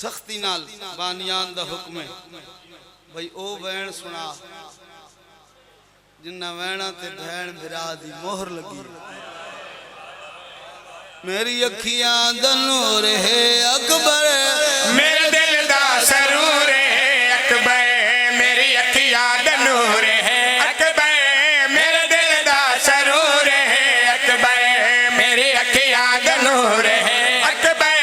سختی نال بانیان دا حکم ہے بھئی او وین سنا جنہ وینا تے بھین بھرا دی مہر لگی میری اکھیاں دا نور ہے اکبر میرے دل دا سرور ہے اکبر میری اکھیاں دا نور ہے اکبر میرے دل دا سرور ہے اکبر میری اکھیاں دا نور ہے اکبر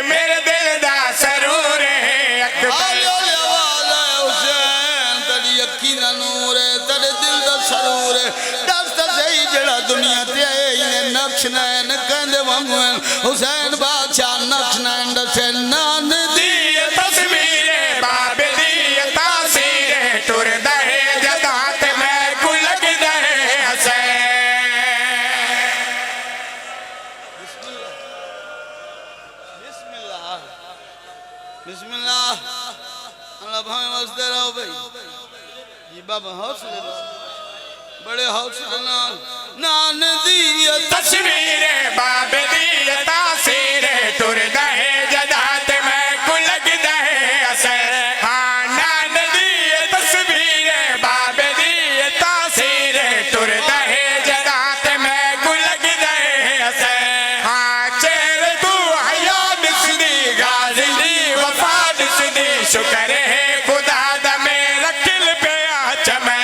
میرے دل دا سرور ہے اکبر آلے آلے والا حسین تڑی اکھی دا نور ہے تڑے دل دا سرور ہے دستا صحیح جڑا دنیا تے آئے انہیں نقش نین کہندے وانگوین حسین بادشاہ نقش نین دسے نان دی تصویر باب دی تاثیر ٹر دے جدات میں کو لگ دے حسین بسم اللہ بسم اللہ اللہ بھائیں واسدے رہو بھئی یہ بابا حوصلے رہو بڑے حوصلے نان دی تصویر باب دی تاثیر ٹر دے جدات میں کو لگ دے حسین ہاں نان دی تصویر باب دی تاثیر ٹر دے جدات میں کو لگ دے حسین ہاں چیر تو حیات دی غازی دی وفاد دی شکر ہے خدا دا میرا کل پہ آچمے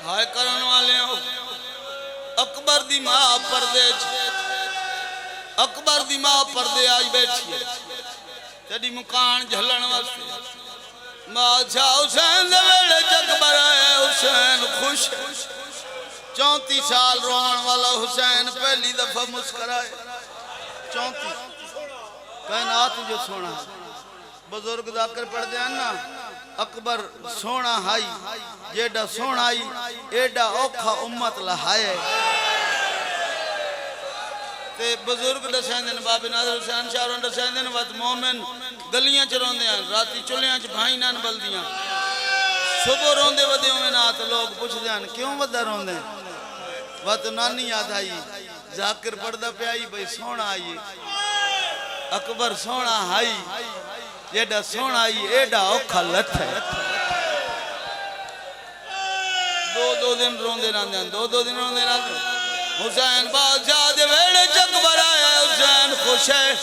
ہائے کرن والے ہو اکبر دی ماں پردے اکبر دی ماں پردے آج بیٹھی ہے تیری مکان جھلن واسطے بادشاہ حسین دے ویلے اکبر آئے حسین خوش ہے 34 سال روان والا حسین پہلی دفعہ مسکرائے 34 کائنات جو سونا بزرگ ذاکر پڑھ دیا نا اکبر سونا ہائی جیڑا سونا آئی ایڈا اوکھا امت لہائے تے بزرگ دسین دن باب ناظر حسین شاہرون دسین دن وقت مومن گلیاں چرون دیاں راتی چلیاں چ بھائی نان بل دیاں صبح روندے ودیوں میں نات لوگ پوچھ دیاں کیوں ودا روندے وقت نانی یاد آئی ذاکر پڑھدا پہ آئی بھئی سونا آئی اکبر سونا ہائی جیڑا سونا آئی ایڈا اوکھا لٹھ ہے دو دن روندے راندے دو دن روندے راندے حسین بادشاہ دے ویڑے چکبر آیا حسین خوش ہے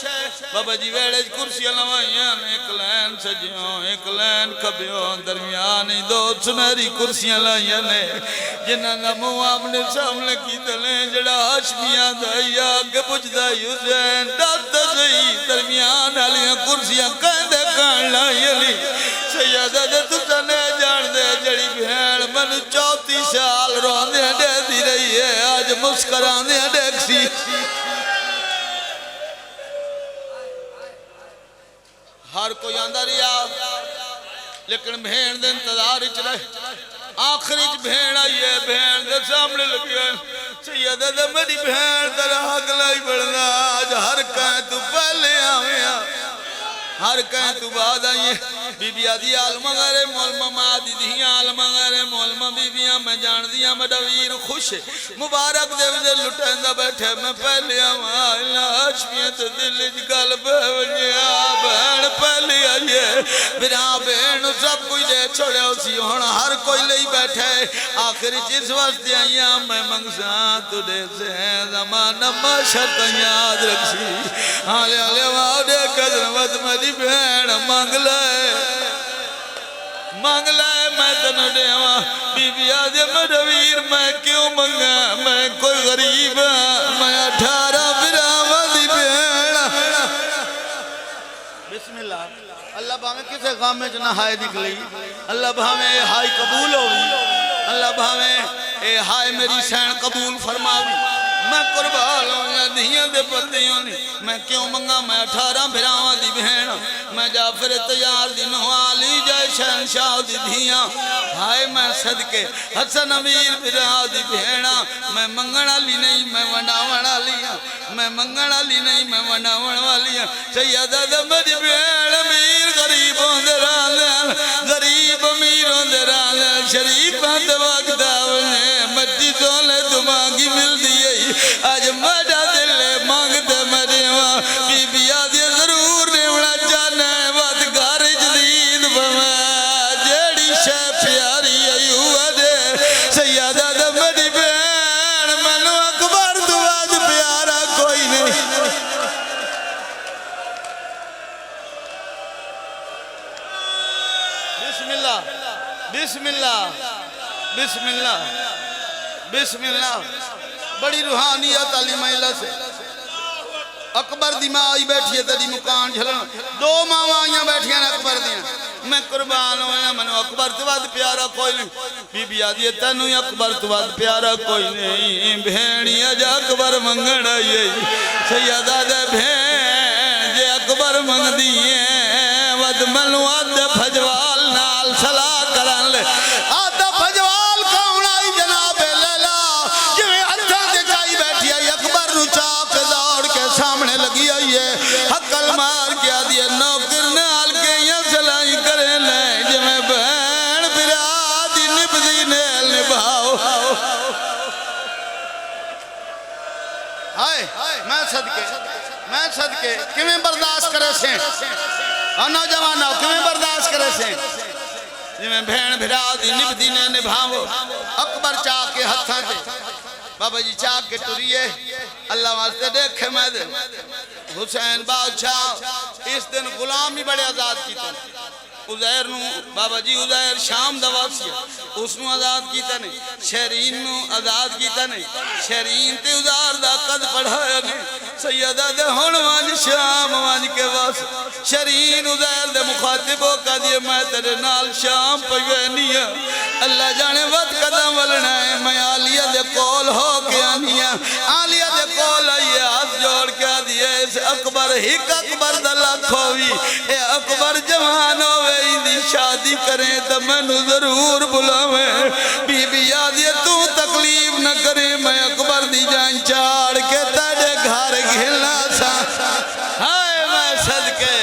بابا جی ویڑے کرسیاں لوائیاں ایک لین سجیوں ایک لین کبیوں درمیان دو سنہری کرسیاں لائیاں نے جنہاں دا منہ اپنے سامنے کی دلیں جڑا ہاشمیاں دائی آگے پوچھ دائی حسین داتا صحیح درمیان آلیاں کرسیاں کہندے کان لائیاں لی سیادہ دے تُسا نے جان دے جڑی بھیڑ من 34 سال روندے دے دی رہی ہے آج مسکران دے دیکھ سی ہر کوئی آندہ ریا لیکن بھیڑ دے انتظار اچ رہے آخر اچ بھیڑ آئیے بھیڑ دے سامنے لگیا سیدہ دے میری بھیڑ در حق لائی بڑھنا آج ہر کہیں تو پہلے آویا ہر کہیں تو بعد آئیے بی بی آدھی عالمہ غیرے مولمہ مادی دھیاں عالمہ غیرے مولمہ بی بیاں میں جان دیاں میں ڈویر خوش مبارک دے وجہ لٹیندہ بیٹھے میں پہلے آوہاں اللہ حشمیت دل جگل بہنیا بہن پہلے آئیے برا بہن سب کوئی دے چھوڑے اسی ہونا ہر کوئی لئی بیٹھے آخری جس وقت آئیاں میں منگساں تو دے سے زمانہ مشرط یاد رکھسی آلے آلے وعدے قدر وقت میری بہن مانگ لائے میں تنہ دیواں بی بی آدھے مدویر میں کیوں منگا میں کوئی غریب میں 18 براوہ دی بہن بسم اللہ اللہ بھامیں کسے غام میں جنہ ہائے نکلی اللہ بھامیں ہائی قبول ہوئی اللہ بھامیں اے ہائے میری سین قبول فرماوی میں قربان ہوں یا دھیاں دے پردیوں نے میں کیوں منگا میں 18 بھراواں دی بہن میں جعفر تیار دی نوالی جائے شہنشاہ دی دھیاں ہائے میں صدقے حسن امیر بھرا دی بہن میں منگنا لی نہیں میں وناونا لیا میں منگنا لی نہیں میں وناونا لیا سیدہ دے میری بہن امیر غریبوں دے رالے غریب امیروں دے رالے شریفاں دے وقت آونے مٹی سولے دماغی مل دیئے آج مجھا دل مانگ دے میرے بسم اللہ بسم اللہ بسم اللہ بڑی روحانیت علی مہلہ سے اکبر دی ماں آئی بیٹھی ہے تیری مکان جھلن دو ماں آئیاں بیٹھی ہیں اکبر دیا میں قربان ہویا منو اکبر تو بعد پیارا کوئی نہیں بی بی آدھی ہے تنو اکبر تو بعد پیارا کوئی نہیں بھینی اجا اکبر منگڑ آئیے سیدہ دے بھین جے اکبر منگ دیئے ود منو آدھے بھجوال نال صلاح کرن لے آدھے بھجوال کون آئی جناب لیلہ جویں ہتھاں تے چائی بیٹھی ہے اکبر نو چاک دوڑ کے سامنے لگی آئی ہے حقل مار کے آدھی ہے نوکر نال کے یہ سلائی کرے لیں جویں بہن برا دی نبزی نیل نبھاؤ ہائے میں صدقے کمیں برداشت کرے سے اور نوجوانوں کمیں برداشت کرے سے جویں بہن برا دی نبزی نیل نبھاؤ اکبر چاہ کے ہتھاں تے بابا جی چاہ کے ٹریے اللہ واسطے دیکھے میں دے حسین بادشاہ اس دن غلامی بڑے آزاد کی تھا عزیر نو بابا جی عزیر شام دواسی ہے اس نو آزاد کیتا نہیں شہرین نو آزاد کیتا نہیں شہرین تے عزار دا قد پڑھایا نہیں سیدہ دے ہون وانج شام وانج کے واسط شہرین عزیر دے مخاطب ہو کا دیئے میں تیرے نال شام پگوینی ہے اللہ جانے وقت قدم ولنا ہے میں آلیہ دے کول ہو کے آنیا آلیہ دے کول آئیے ہاتھ جوڑ کے آدھیے اس اکبر ہک اکبر دلہ کھوئی اے اکبر جوان ہوئے دی شادی کریں تو میں نو ضرور بلاویں بی بی آدھیے تو تکلیف نہ کریں میں اکبر دی جان چاڑ کے تیرے گھر گھلنا سا ہائے میں صدقے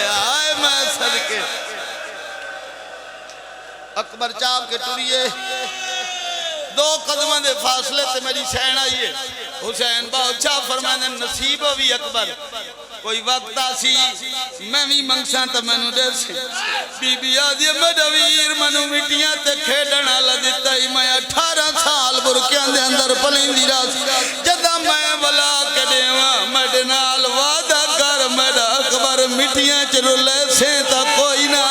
اکبر چاپ کے ٹریے دو قدمہ دے فاصلے تے میری سین آئیے حسین بادشاہ فرمانے نصیب ہوئی اکبر کوئی وقت آسی میں بھی منگساں تا منو دے سے بی بی آدھی مدویر منو مٹیاں تے کھیڑنا لدیتا ہی میں 18 سال برکیاں دے اندر پلین دی راس جدہ میں ولا کے دیواں مدنال وعدہ کر مدہ اکبر مٹیاں چرولے سے تا کوئی نہ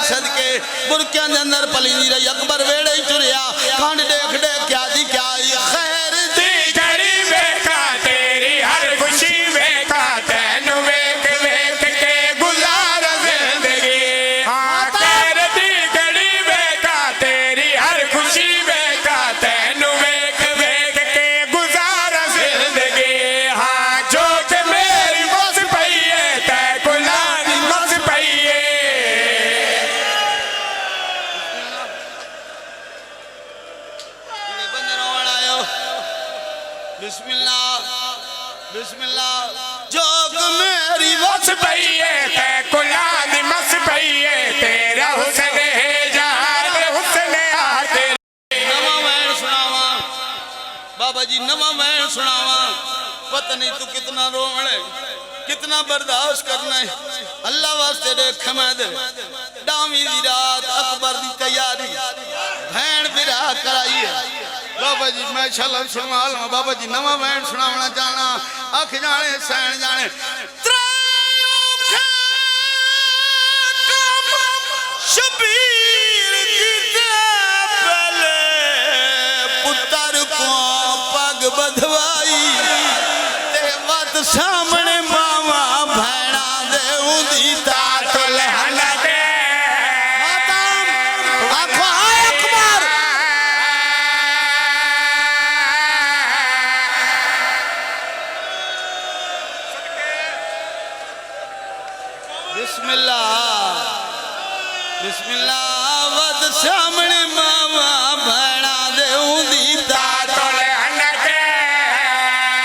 صدقے برکیاں دے اندر پلینی رہی اکبر ویڑے ہی چریا کھانڈ دیکھ دیکھ کیا دی کیا آئی خیر دی گھڑی بیکا تیری ہر خوشی بیکا تینو بیک بیک کے گزار زندگی ہاں خیر دی گھڑی بیکا تیری ہر خوشی بیکا تینو بیک بیک کے گزار زندگی ہاں جو کہ میری مس پئیے تے کلانی مس پئیے بسم اللہ جو کہ میری مس پئیے تے کلانی مس پئیے تیرا حسن ہے جہاں حسن آتے نواں وین سناواں بابا جی نواں وین سناواں پتہ نہیں تو کتنا رونے کتنا برداشت کرنا ہے اللہ واسطے دیکھ میں دے ڈامی دی رات اکبر دی تیاری بھین برا کرائی ہے بابا جی میں شلم شمال ہوں بابا جی نواں وین سناونا چاہنا اکھ جانے سین جانے شبیر کی پہلے پتر کو پگ بدھوائی تے وقت سامنے ماما بھینا دے اندھی تاک لہنہ دے بسم اللہ ود سامنے ماما بھینا دے اندھی تاک لہنہ دے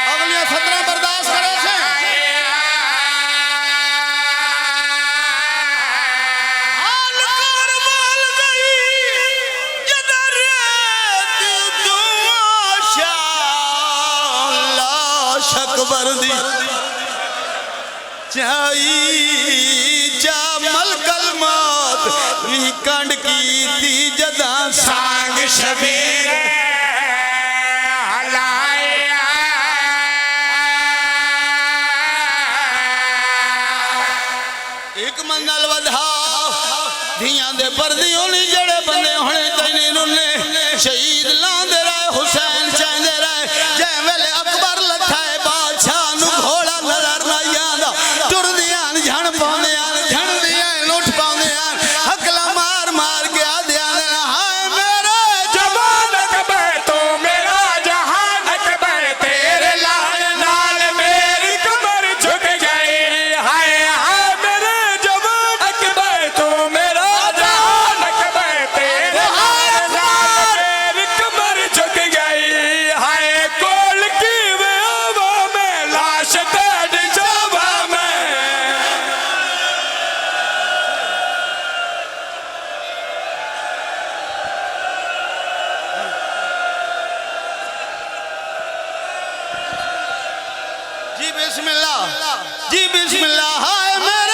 اگلیاں 17 برداشت کرے سے حال کربال گئی جدر ریت دعا شاہ لاش اکبر دی چاہی جا ملک الموت ویکنڈ کی تھی جدہ سانگ شبیر ہلایا ایک منگل دھیاں دے پردیوں نہیں جڑے بندے ہونے تینی رونے شہید لاندے رہے حسین چاندے رہے جے ویلے اکبر لٹھائے بادشاہ نو گھوڑا نظر نہ یادا ٹر دیاں جھن پاؤندیاں جھن دیاں لٹ پاؤندیاں حکلا مار مار کے آدیاں ہائے میرے جوان اکبر تو میرا جہان اکبر تیرے لال نال میری کمر جھک گئی ہائے ہائے میرے جوان اکبر تو میرا جہان اکبر تیرے لال نال میری کمر جھک گئی ہائے کول کی وے آوا میں لاش تیڈ جاوا میں جی بسم اللہ ہائے میرے